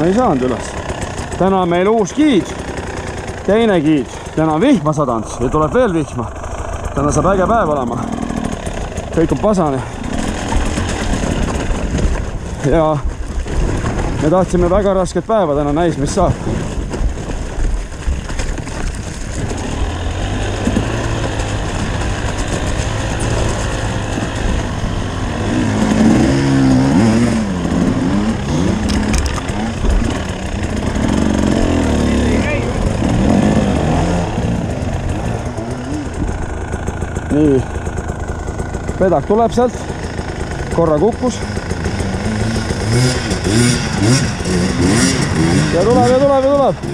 me ei saanud üles. Täna on meil uus giid, teine giid. Täna on vihma sadanud ja tuleb veel vihma. Täna saab äge päev olema. Kõik on pasane. Ja me tahtsime väga rasket päeva täna, näis mis saab. Nii, pedak tuleb sealt, korra kukkus. Ja tuleb.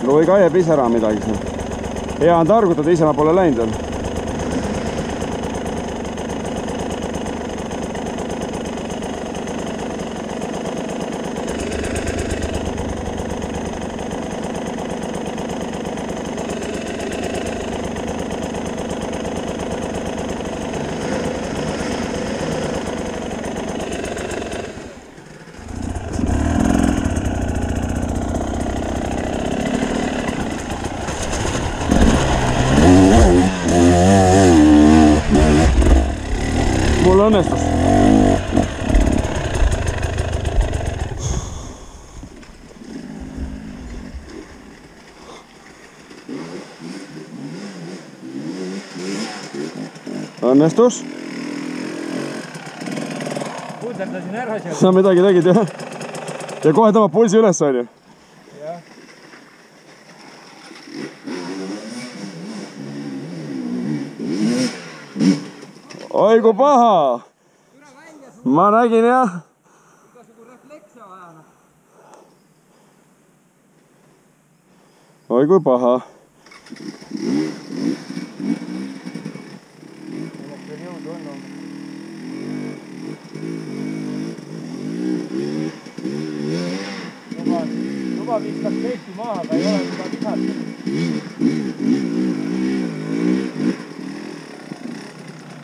Või kaieb ise ära midagi siin. Hea on targutada, ise ma pole läinud veel. Mul õnnestus. Õnnestus. Pulserdasin ära seal. Sa midagi tegid, jah? Ja kohe tõmbab pulsi üles, on ju? Jah. Oi kui paha! Ma nägin jah. Oi kui paha. Luba viskas keeti maha, aga ei ole mida visata.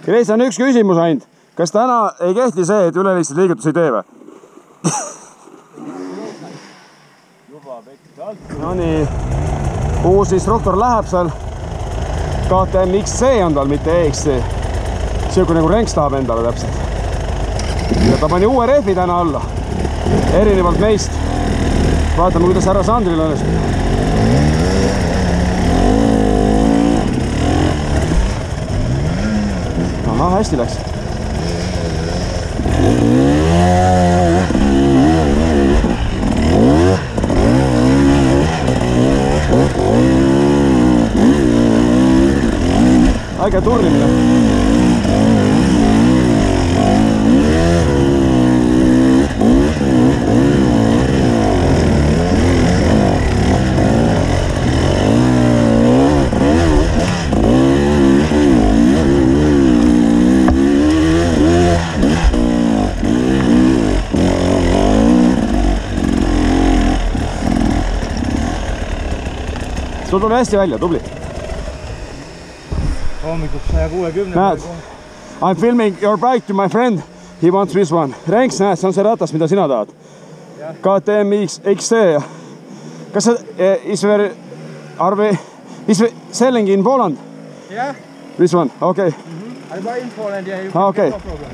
Kreis on üks küsimus ainult. Kas täna ei kehti see, et üleliigseid liigutusi ei tee või? No nii. Uus instruktor läheb seal. KTM XC on tal, mitte EXC. Siuke nagu Renks tahab endale täpselt. Ja ta pani uue rehvi täna alla. Erinevalt meist. Vaatame, kuidas härra Sandril õnnestub. Aha, hästi läks. Äge turnimine. Sul tuli hästi välja, tubli. Hommikuks 160. Näed, I'm filming your bike to my friend. He wants this one. Renks, näed, see on see ratas, mida sina tahad. KTM XC. Kas see is selling in Poland? Yeah. This one, okay. I buy in Poland, yeah. Okay. No problem.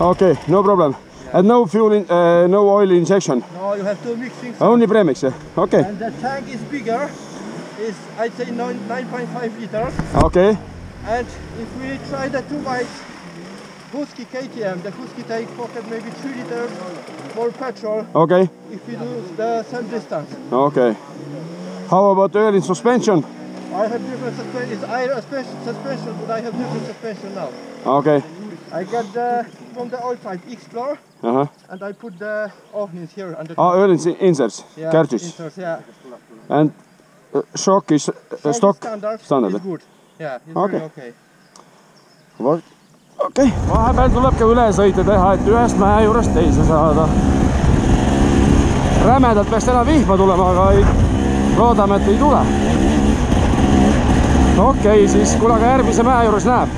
Okay, no problem. And no fuel, no oil injection. No, you have to mix things. Only premix, yeah. Okay. And the tank is bigger. Is I'd say 9.5 liters. Okay. And if we try the two bikes, Husky KTM, the Husky take pocket maybe 3 liters more petrol. Okay. If we do the same distance. Okay. How about oil in suspension? I have different suspension. I have special suspension, but I have different suspension now. Okay. I got from the outside Explorer, and I put the Ohnins here. Öl inserts, yeah, cartridge. Inserts, yeah. And shock is stock Standard. It's good. Yeah, it's okay. really okay. Okei. Vahepeal tuleb ka ülesõite teha, et ühest mäe juurest teise saada. Rämedalt peaks täna vihma tulema, aga loodame, et ei tule. Okei, siis kuule ka järgmise mäe juures näeb.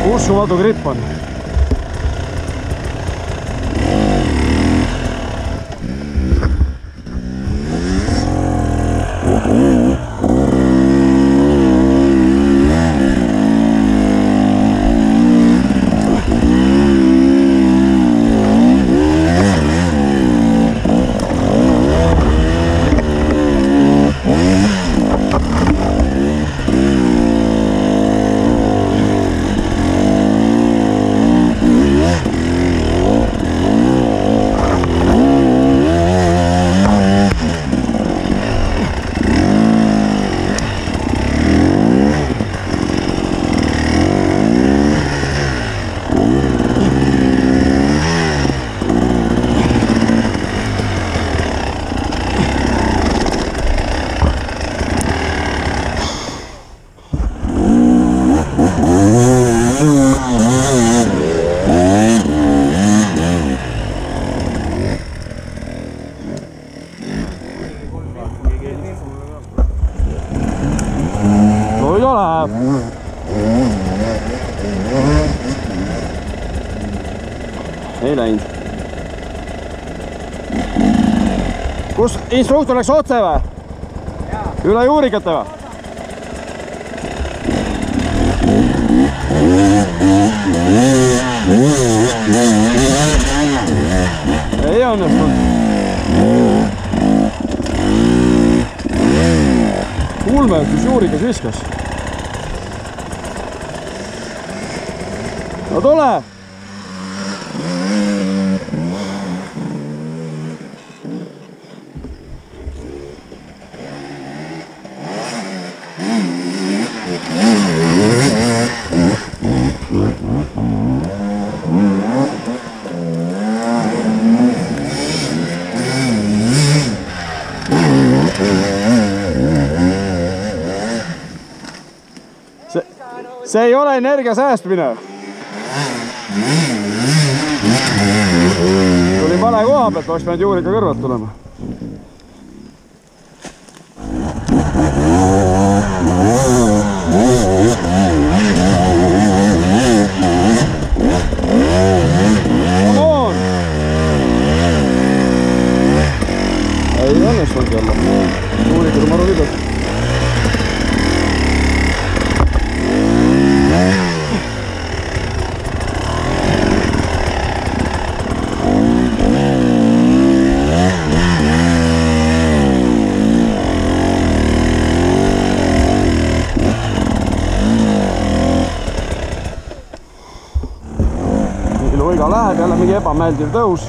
Uskumatu gripp on. Ei läinud. Kus instruktor läks otse või? Üle juurikate või? Ei õnnestunud. Ulme, kus juurikas viskas. No tule! See ei ole energia säästmine. Tuli vale koha pealt, oleks pidanud juurika kõrvalt tulema. Come on! Ei õnnestunud jälle. Juurika on maru libet. Loiga läheb jälle mingi ebameeldiv tõus.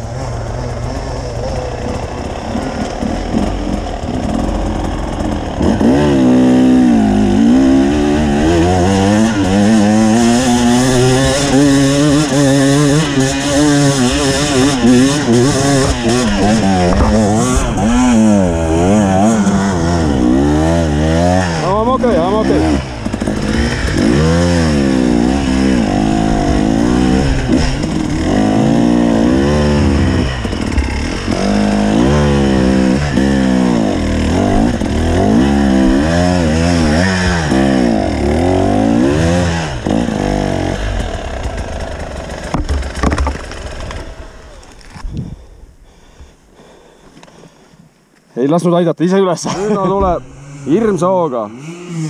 ei lasknud aidata, ise üles. Rünno tuleb hirmsa hooga.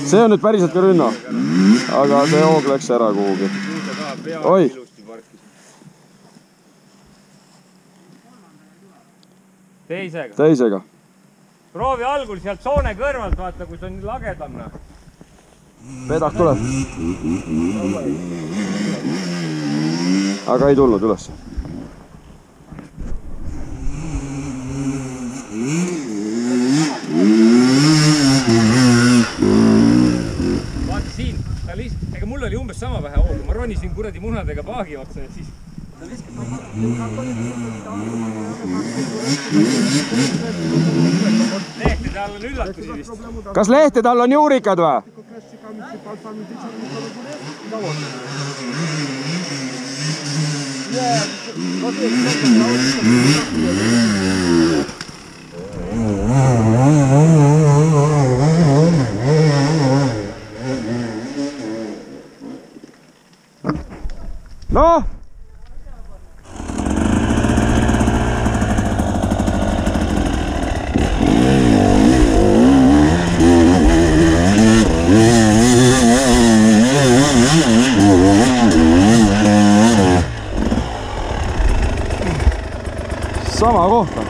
See on nüüd päriselt ka Rünno. Aga see hoog läks ära kuhugi. Oi! Teisega. Proovi algul sealt soone kõrvalt, vaata, kus on lagedam. Pedak tuleb. Aga ei tulnud üles. Vaata siin, ega mul oli umbes sama vähe hoogu. Ma ronisin kuradi munadega paagi otsa ja siis... Lehtede all on üllatusi vist. Kas lehtede all on juurikad või? Noh! Sama kohta.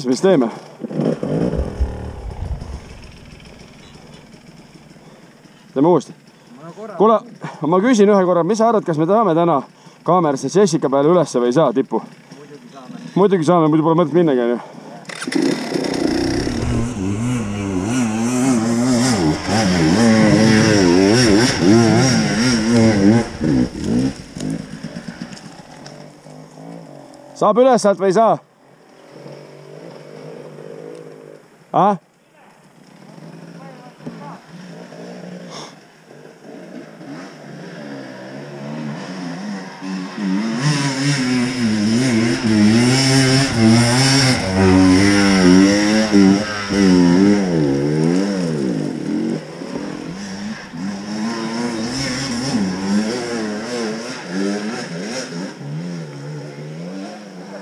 Mis teeme? Teeme uuesti. Kuule, ma küsin ühe korra, mis sa arvad, kas me tahame täna kaamerasse Jessica peale ülesse või ei saa tippu? Muidugi saame, muidu pole mõtet minnagi, on ju. Saab üles sealt või ei saa? Ah?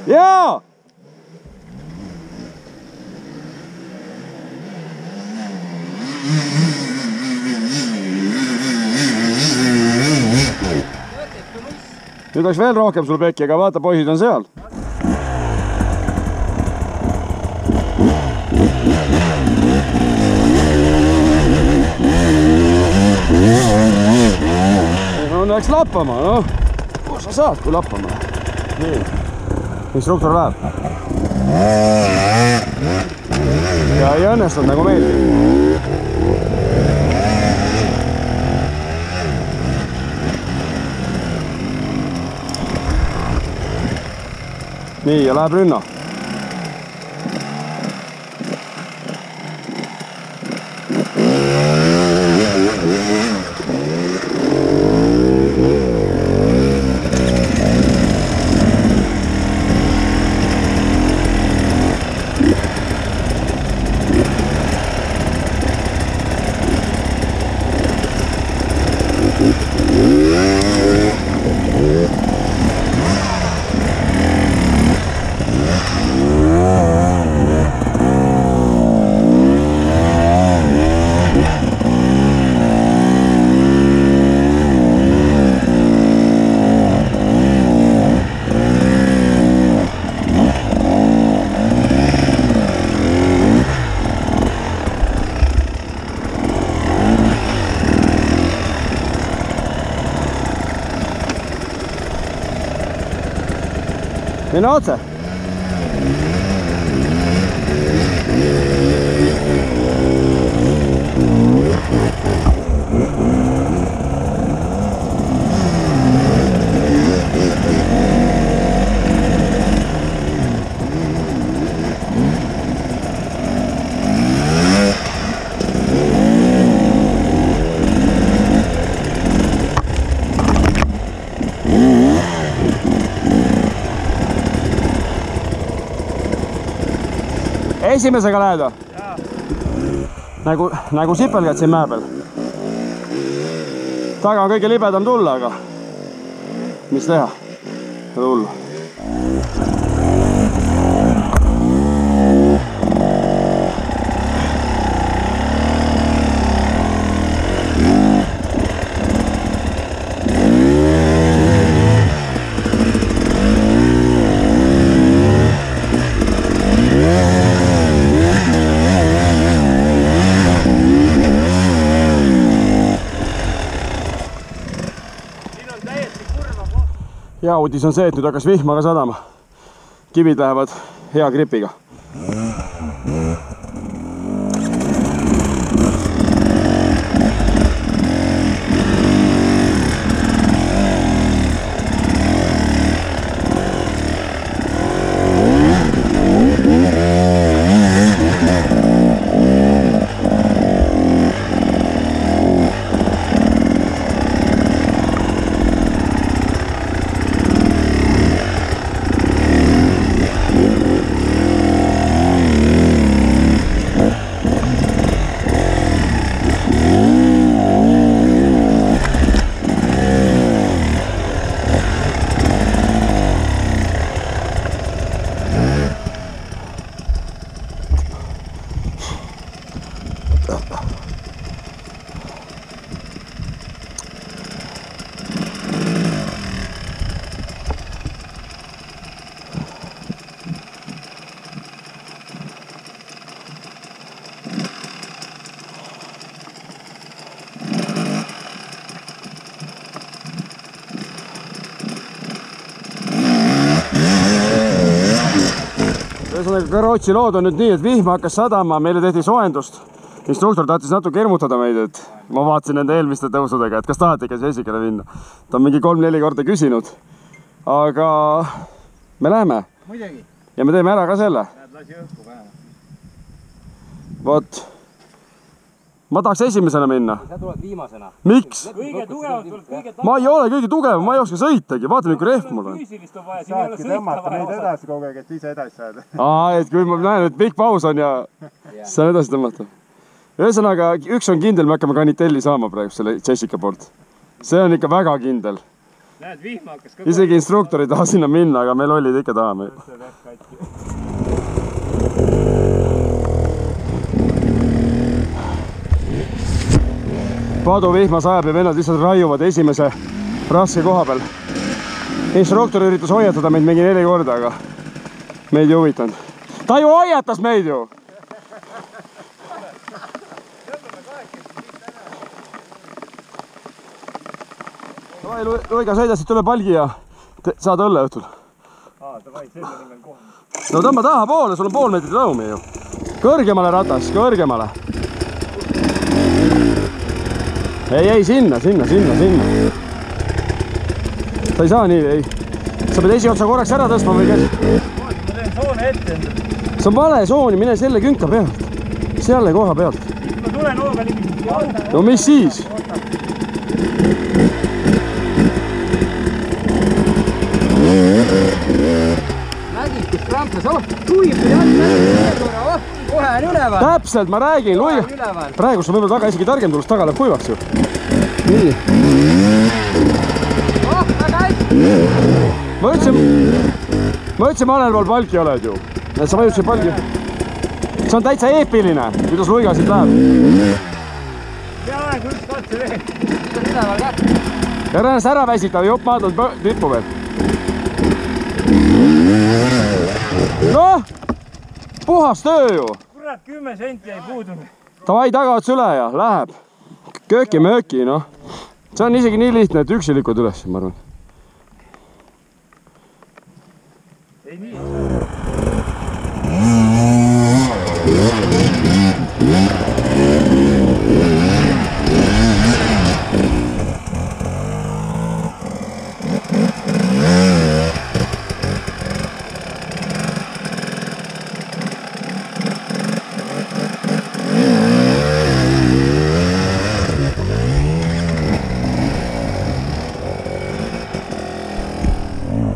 Jaa! Nüüd oleks veel rohkem sul pekki, aga vaata, poisid on seal. No läks lappama, noh. Kus sa saad, kui lappama? Nii. Instruktor läheb. Ja ei õnnestunud nagu meeldi. Nii, ja läheb Rünno. Mine otse. Esimesega lähed või? Nagu sipelgad siin mäe peal. taga on kõige libedam tulla, aga mis teha? Ei hullu. Hea uudis on see, et nüüd hakkas vihma ka sadama. Kivid lähevad hea gripiga. Rootsi lood on nüüd nii, et vihma hakkas sadama, meile tehti soojendust. Instruktor tahtis natuke ermutada meid, et ma vaatasin nende eelmiste tõusudega, et kas tahate ikka Jessicale minna. Ta on mingi 3-4 korda küsinud. Aga me läheme. Muidugi. Ja me teeme ära ka selle. Lasi õhku vähe. Vot. Ma tahaks esimesena minna. Sa tuled viimasena. Miks? Kõige tugevalt tuleb kõige taga. Ma ei ole kõige tugev, ma ei oska sõitagi. Vaata, kui rehv mul on. Füüsilist on vaja, siin ei ole sõita vaja osata. Edasi kogu aeg, et ise edasi saada. Et kui ma näen, et pikk paus on ja saan edasi tõmmata. Ühesõnaga, üks on kindel, me hakkame kanitelli saama praegu selle Jessica poolt. See on ikka väga kindel. Näed, vihma hakkas ka. Isegi instruktor ei taha sinna minna, aga meil olid ikka tahame. Paduvihma sajab ja vennad lihtsalt raiuvad esimese raske koha peal. Instruktor üritas hoiatada meid mingi 4 korda, aga meid ei huvitanud. Ta ju hoiatas meid ju! Luiga, sõida siit üle palgi ja saad õlle õhtul. No tõmba taha poole, sul on pool meetrit lõumi ju. Kõrgemale ratas, kõrgemale. Ei, sinna. Sa ei saa nii, ei. Sa pead esiotsa korraks ära tõstma või käsi? Ma teen soone ette endale. See on vale sooni, mine selle künka pealt. Selle koha pealt. Ma tulen hooga ligi. No mis siis? Nägid, kus kramplas, tuib ja kohe on üleval. Täpselt, ma räägin, Luiga. Praegu sul võib-olla taga isegi targem tulust, taga läheb kuivaks ju. Nii. Väga hästi. Ma ütlesin, mõnel pool palki oled ju. Sa vajutasid palki. See on täitsa eepiline, kuidas Luiga siit läheb. Peaaegu üks katse veel. See on üleval ka. Ja ennast ära väsitav, jupp maadled tippu veel. Noh, puhas töö ju. Kurat, 10 senti jäi puudunud. Tavai taga ots üle ja läheb. Kööki-mööki, noh. See on isegi nii lihtne, et üksi likud üles, ma arvan. Ei nii.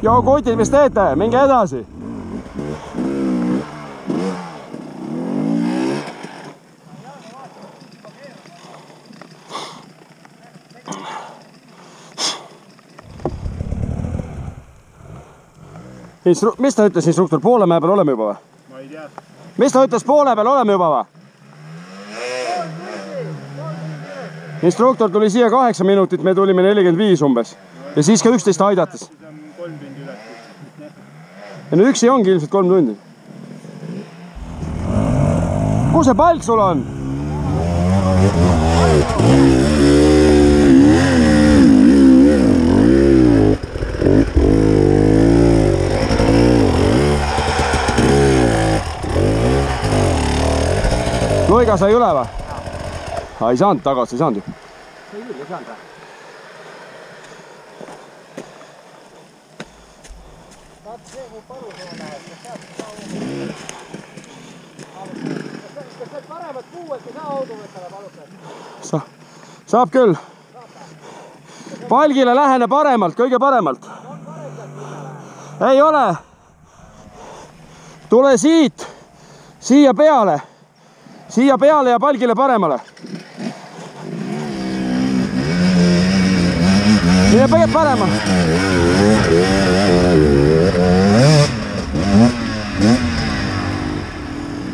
Joo, kutid, mis teete? Minge edasi. Mis ta ütles, instruktor? Poole mäe peal oleme juba või? Ma ei tea. Mis ta ütles, poole peal oleme juba või? Instruktor tuli siia 8 minutit, me tulime 45 umbes. Ja siis ka 11 aidates. Siis on 3 tundi üles. Ja no üksi ongi ilmselt 3 tundi. Kus see palk sul on? Loiga sai üle või? Ei saanud tagasi, ei saanud ju. Sai küll, ei saanud või? Kas saad paremat puu, et ei saa auto võttale palutada? Saab küll. Palgile lähene paremalt, kõige paremalt. Ei ole. Tule siit, siia peale ja palgile paremale. Mine pead parema.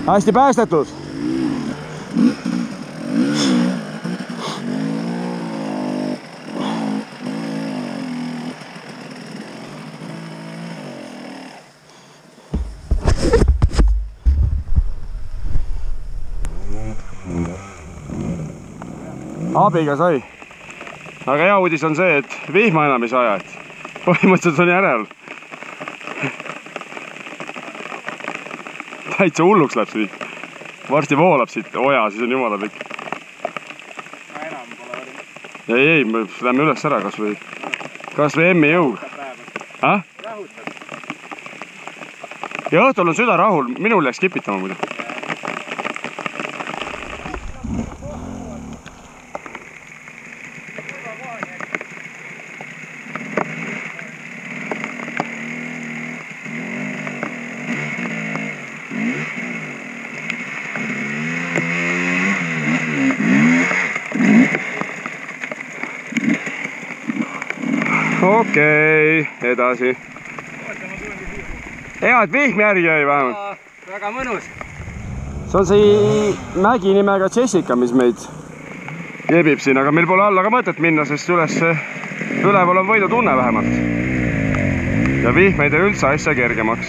Hästi päästetud. Abiga sai. Aga hea uudis on see, et vihma enam ei saja, et põhimõtteliselt on järel. Täitsa hulluks läheb see. Varsti voolab siit oja, siis on jumala pikk. Enam pole oli. Ei, me lähme üles ära kas või emmi jõu. Rahutab. Ja õhtul on süda rahul, minul jääks kipitama muidu. Okei, edasi. Hea, et vihm järgi jäi vähemalt. Väga mõnus. See on see mägi nimega Jessica, mis meid jebib siin, aga meil pole alla ka mõtet minna, sest üleval on võidutunne vähemalt. Ja vihm ei tee üldse asja kergemaks.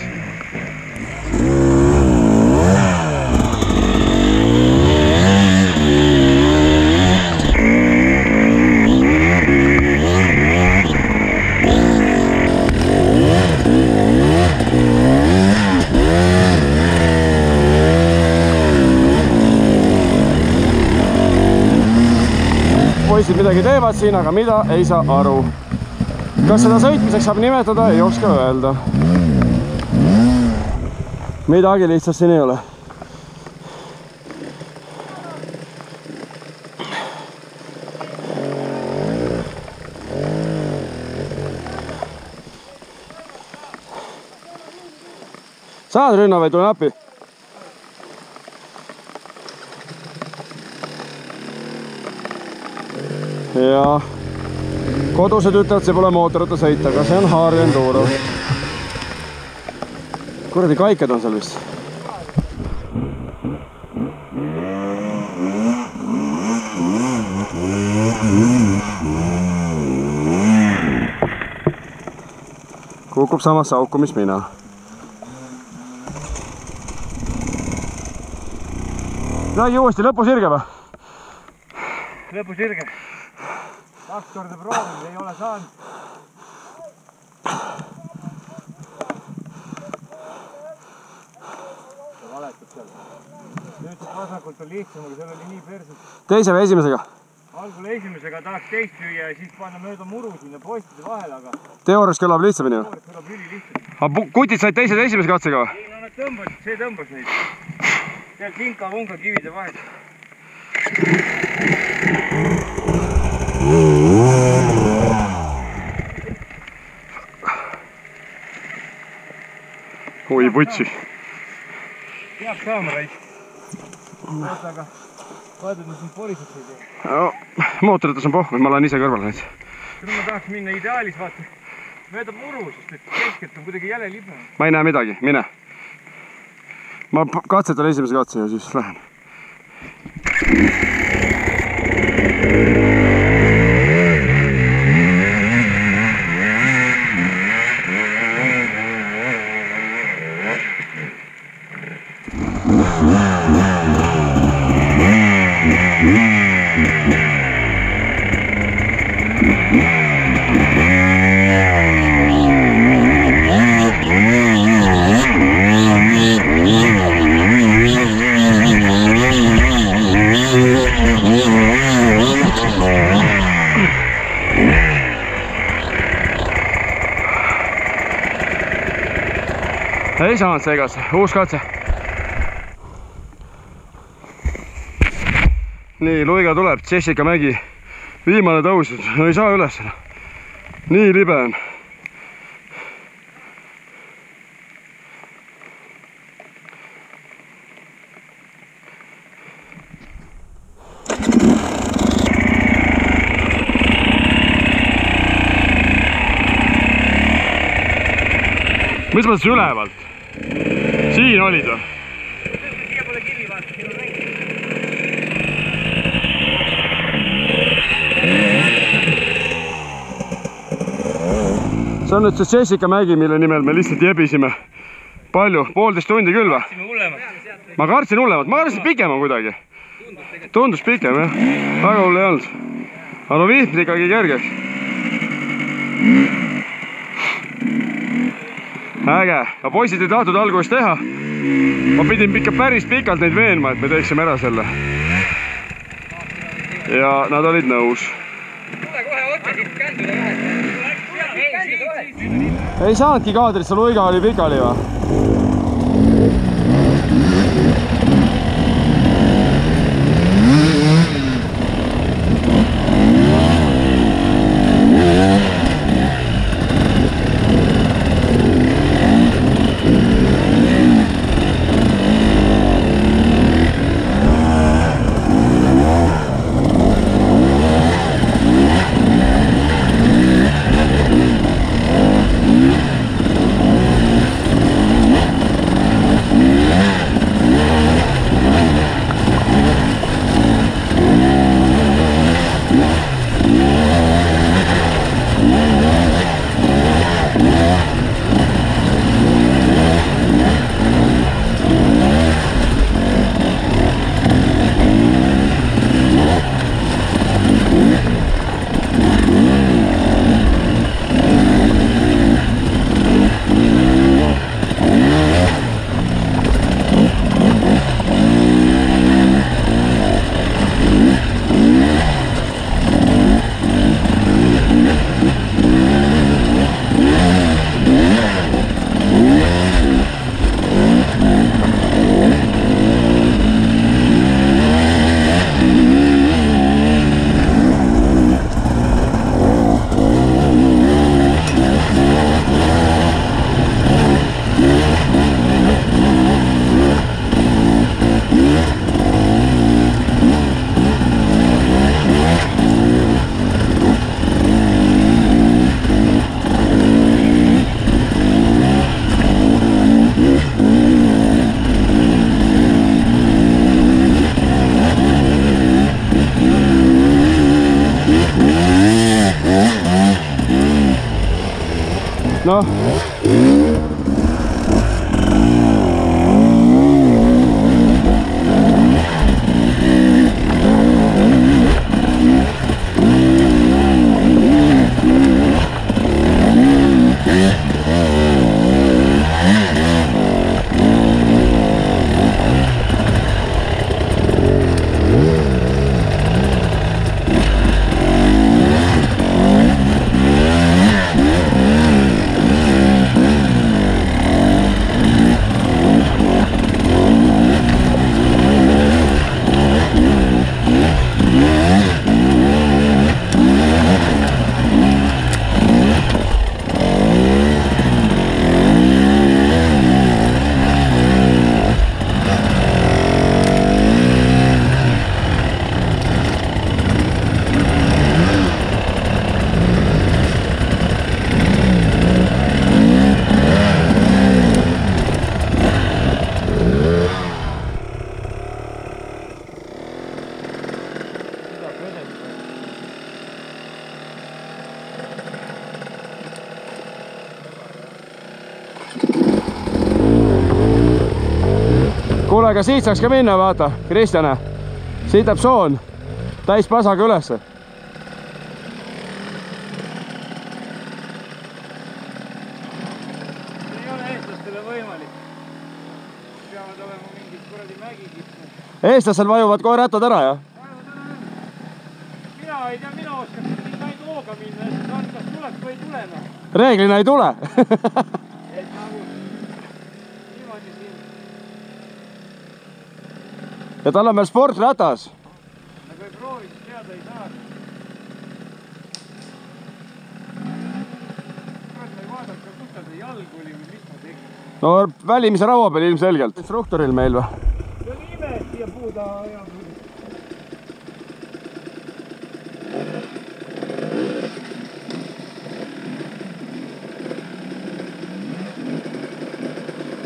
Poisid midagi teevad siin, aga mida ei saa aru. Kas seda sõitmiseks saab nimetada, ei oska öelda. Midagi lihtsalt siin ei ole. Saad Rünno või tulen appi? Ja kodused ütlevad, see pole mootorita sõita, aga see on Harley Enduro. Kuradi kaiked on seal vist. Kukub samasse auku, mis mina. Nägi uuesti lõpusirge või? Lõpusirge. 2 korda proovib, ei ole saanud. Ta valetab seal. Nüüd vasakult on lihtsam, aga seal oli nii perset. Teise või esimesega? Algul esimesega tahaks teist lüüa ja siis panna mööda muru sinna postide vahele, aga Teoorias kõlab lihtsamini või? teoorias kõlab üli lihtsalt. Aga kutid said teise ja esimese katsega või? Ei, no nad tõmbasid, see tõmbas neid. Seal kinka-vunka kivide vahet. Oi, putsi. Peab saama raisk. Oota, aga vaatad, mis nüüd poliseks ei tee. Mootorites on pohv, ma olen ise kõrval näinud. Nüüd ma tahaks minna ideaalis, vaata. mööda muru, sest et keskelt on kuidagi jäle libe. Ma ei näe midagi, mine. Ma katsetan esimese katse ja siis lähen. Ei saanud segas, uus katse. Nii, luiga tuleb, Jessica Mägi. Viimane tõus, no ei saa üles. Nii libe on. Mis mõttes ülevalt? Siin olid või? Siia pole kivi vaata, siin on reng. See on nüüd see Jessica Mägi, mille nimel me lihtsalt jebisime. Palju? 1,5 tundi küll või? Ma kartsin hullemat, ma kartsin pikema kuidagi. Tundus pikem jah, väga hull ei olnud. Aga no vihm ikkagi kergeks. Äge, aga poisid ei tahtnud alguses teha. Ma pidin ikka päris pikalt neid veenma, et me teeksime ära selle. Ja nad olid nõus. Tule kohe otsa siit känduda vahest. Ei saanudki kaadrisse, luiga oli pikali või? No. kuule, aga siit saaks ka minna, vaata, Kristjane. Siit läheb soon täis pasaga ülesse. Ei ole eestlastele võimalik. Peavad olema mingid kuradi mägikipsud. Eestlasel vajuvad kohe rattad ära, jah? Mina ei tea, mina oskan siin ainult hooga minna, siis on kas tuleks või ei tule. Reeglina ei tule. Et nagu niimoodi siin. Ja tal on veel sportratas. Nagu ei proovi, siis teada ei saa. Kurat, ma ei vaadanud, kus tal see jalg oli või mis ma tegin. No välimise raua peal ilmselgelt. Instruktoril meil või? See oli ime, et siia puuda ja...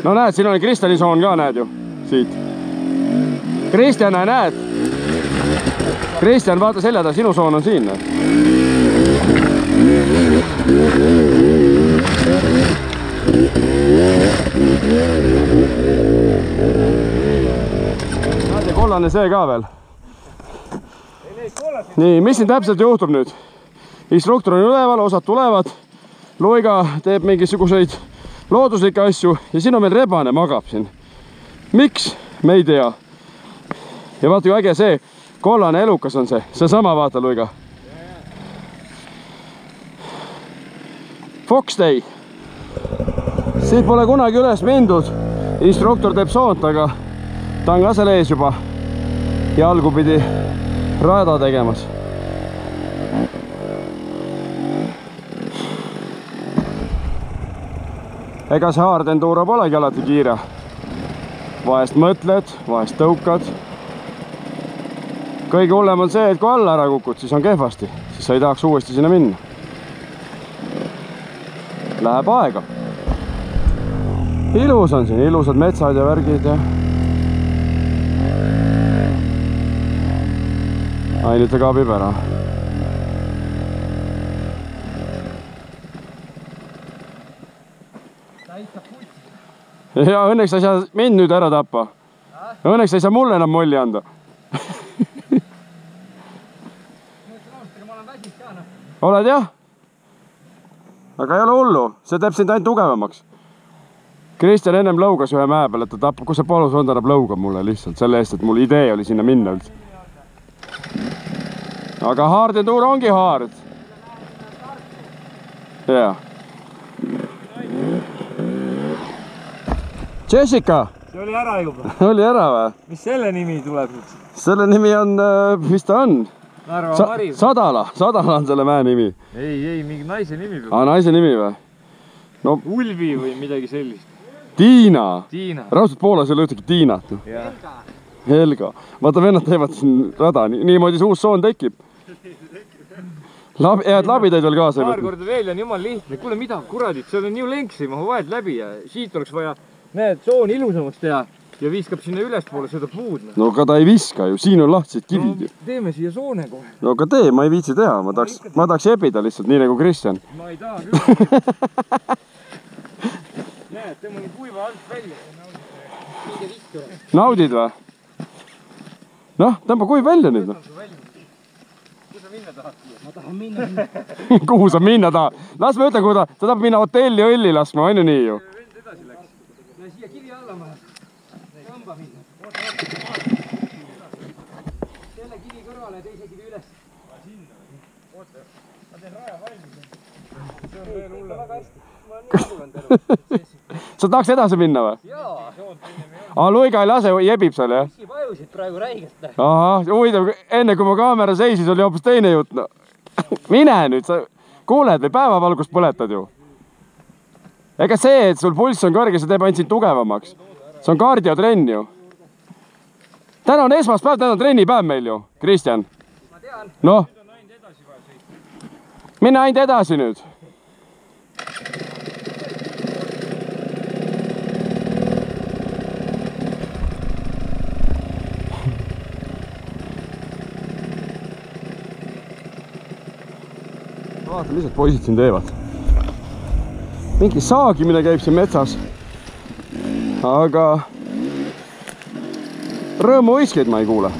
No näed, siin oli Kristjani soon ka, näed ju, siit. Kristjan, näed? Kristjan, vaata selja taha, sinu soon on siin. Näed, ja kollane see ka veel. Nii, mis siin täpselt juhtub nüüd? Instruktor on üleval, osad tulevad. Luiga teeb mingisuguseid looduslikke asju ja siin on meil rebane magab siin. Miks? Me ei tea. Ja vaata, kui äge see kollane elukas on see. See sama, vaata, Luiga. Fox Day. Siit pole kunagi üles mindud. Instruktor teeb soont, aga ta on ka seal ees juba jalgu pidi rada tegemas. Ega see hard enduro polegi alati kiire. Vahest mõtled, vahest tõukad. Kõige hullem on see, et kui alla ära kukud, siis on kehvasti. Siis sa ei tahaks uuesti sinna minna. Läheb aega. Ilus on siin, ilusad metsad ja värgid ja... Ainult ta kaabib ära. Ja õnneks sa ei saa mind nüüd ära tappa. Õnneks sa ei saa mulle enam molli anda. Oled jah? Aga ei ole hullu, see teeb sind ainult tugevamaks. Kristjan ennem lõugas ühe mäe peal, et ta tapab, kus see palus on, ta annab lõugab mulle lihtsalt selle eest, et mul idee oli sinna minna üldse. Aga hard enduro ongi hard. Jaa. Jessica! See oli ära juba. Oli ära või? Mis selle nimi tuleb nüüd? Selle nimi on, mis ta on? Narva Mari. Sadala on selle mäe nimi. Ei, mingi naise nimi peab. Naise nimi või? No, Ulvi või midagi sellist. Tiina. Tiina. Raudselt Poolas ei ole ühtegi Tiinat. Helga. Vaata, vennad teevad siin rada. Niimoodi see uus soon tekib. Head labidaid veel kaasa. Paar korda veel on jumal lihtne. Kuule, mida kuradit, seal on nii lenks, ei mahu vahet läbi ja siit oleks vaja, näed, soon ilusamaks teha ja viskab sinna ülespoole seda puud. No aga ta ei viska ju, siin on lahtised kivid ju. Teeme siia soone kohe. No aga tee, ma ei viitsi teha, ma tahaks epida lihtsalt, nii nagu Kristjan. Ma ei taha küll. Näed, tõmba nii kuiva alt välja. Naudid või? Noh, tõmba kuiv välja nüüd. Kus sa minna tahad? Ma tahan minna sinna. Kuhu sa minna tahad? Las ma ütlen, kuhu ta tahab minna hotelli õlli laskma, on ju nii ju? Vend edasi läks. No siia kivi alla ma tõmba minna. Selle kivi kõrvale ja teise kivi üles. Oota, ma teen raja valmis. See on veel hullem. Väga hästi. Ma olen nii aru on terve. Sa tahaks edasi minna või? Jaa. Luiga ei lase, jebib seal, jah? Kuski vajusid praegu räigelt. Ahah, huvitav, enne kui ma kaamera seisis, oli hoopis teine jutt. No. Mine nüüd, sa kuuled või päevavalgust põletad ju? Ega see, et sul pulss on kõrge, see teeb ainult sind tugevamaks. See on kardiotrenn ju. Täna on esmaspäev, täna on trennipäev meil ju, Kristjan. Ma tean. Noh. Mine ainult edasi nüüd. Vaata, mis need poisid siin teevad. Mingi saagimine käib siin metsas. Aga rõõmuviskid ma ei kuule.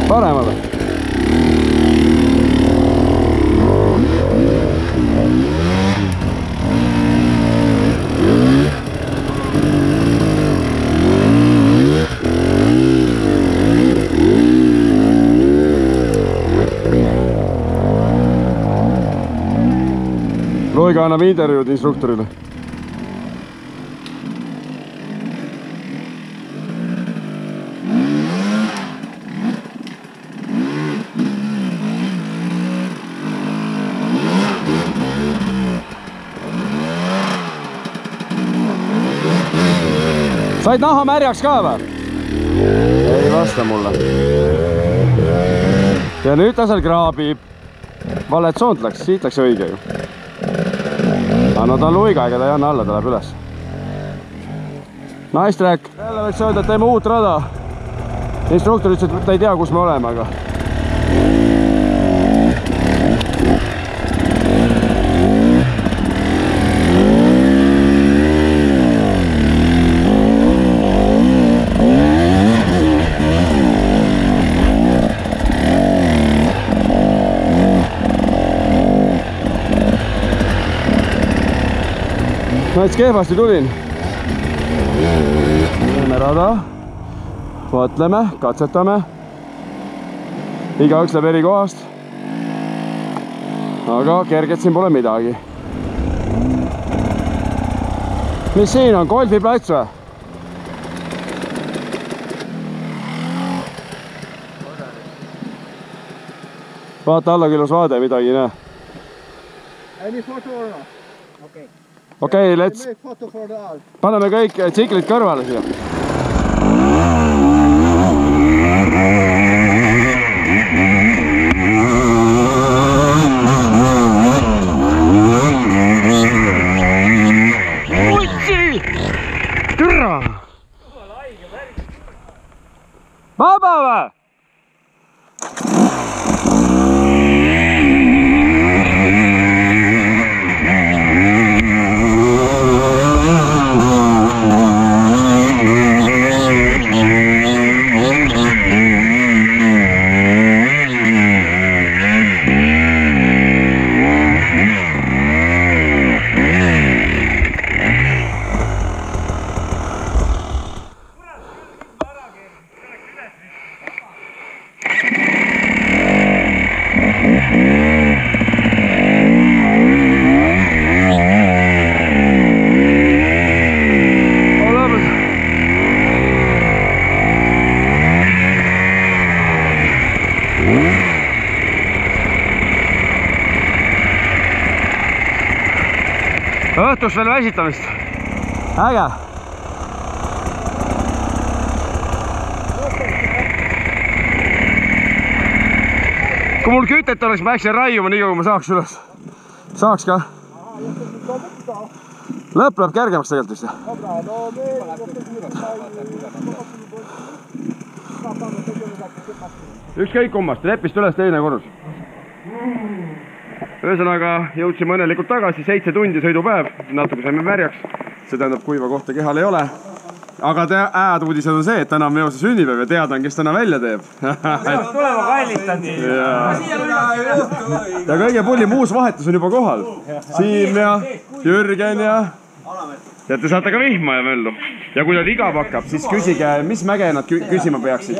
Paremale. Loiga annab intervjuud instruktorile. Said naha märjaks ka või? Ei vasta mulle. Ja nüüd ta seal kraabib. Valet soont läks, siit läks õige ju. Aga no ta on luiga, ega ta ei anna alla, ta läheb üles. Nice track. Jälle võiks öelda, et teeme uut rada. Instruktor ütles, et ta ei tea, kus me oleme, aga... Näits kehvasti tulin. Teeme rada. Mõtleme, katsetame. Igaüks läheb eri kohast. Aga kerget siin pole midagi. Mis siin on? Golfiplats või? Vaata alla küllus vaade, midagi ei näe. Any photo or not? Okay. Okei, let's... Paneme kõik tsiklid kõrvale siia. Utsi! Türa! Vaba või? Õhtus veel väsitamist. Äge. Kui mul kütet oleks, ma äksin raiuma nii, kui ma saaks üles. Saaks ka. Lõpp läheb kergemaks tegelikult vist. Ükskõik kummast, lepist üles teine korrus. Ühesõnaga jõudsime õnnelikult tagasi, 7 tundi sõidupäev, natuke saime märjaks, see tähendab kuiva kohta kehal ei ole. Aga hääd uudised on see, et täna on Meose sünnipäev ja teada on, kes täna välja teeb. Tulema kallitad. Ja kõige pullim uus vahetus on juba kohal. Siim ja Jürgen ja te saate ka vihma ja möllu. Ja kui nad igab hakkab, siis küsige, mis mäge nad küsima peaksid.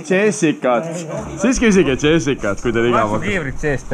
Jessicat. Siis küsige Jessicat, kui teil igab hakkab. Kiivrit seest.